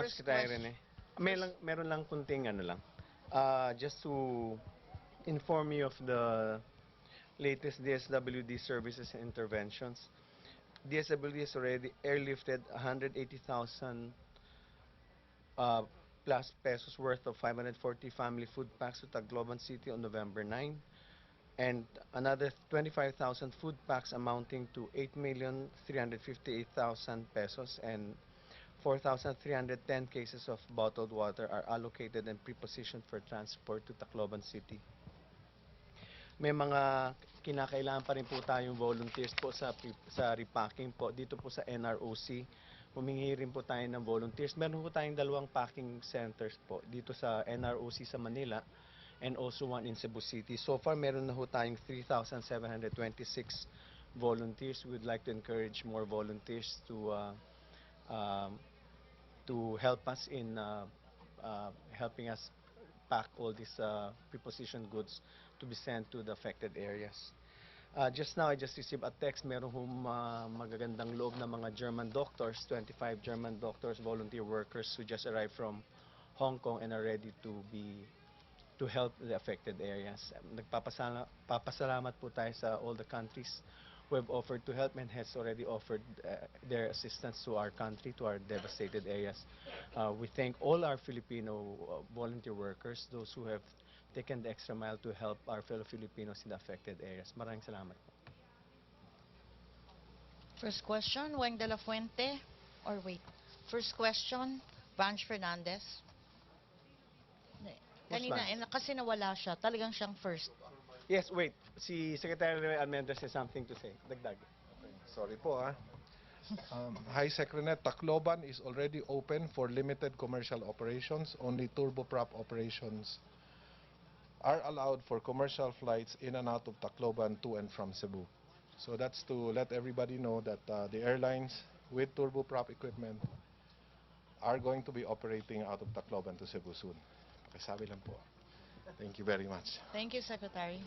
First Secretary question. Rene. Meron lang kunting ano lang. Just to inform you of the latest DSWD services and interventions. DSWD has already airlifted 180,000 uh, plus pesos worth of 540 family food packs to Tacloban City on November 9, and another 25,000 food packs amounting to 8,358,000 pesos, and 4,310 cases of bottled water are allocated and prepositioned for transport to Tacloban City. May mga kinakailangan pa rin po tayong volunteers po sa repacking po dito po sa NROC. Humingi rin po tayo ng volunteers. Meron po tayong 2 packing centers po dito sa NROC sa Manila and also one in Cebu City. So far, meron na po tayong 3,726 volunteers. We would like to encourage more volunteers um, to help us in helping us pack all these prepositioned goods to be sent to the affected areas. Just now, I just received a text. Meron magagandang loob na mga German doctors, 25 German doctors, volunteer workers who just arrived from Hong Kong and are ready to help the affected areas. Papasalamat po tayo sa all the countries who have offered to help and has already offered their assistance to our country, to our devastated areas. We thank all our Filipino volunteer workers, those who have taken the extra mile to help our fellow Filipinos in the affected areas. Maraming salamat po. First question, Weng de la Fuente. Or wait. First question, Branch Fernandez. Kanina, kasi nawala siya. Talagang siyang first. Yes, wait. Si Secretary Almendres has something to say. Dagdag. Sorry po Hi Secretary, Tacloban is already open for limited commercial operations. Only turboprop operations are allowed for commercial flights in and out of Tacloban to and from Cebu. So that's to let everybody know that the airlines with turboprop equipment are going to be operating out of Tacloban to Cebu soon. Pakisabi lang po. Thank you very much. Thank you, Secretary.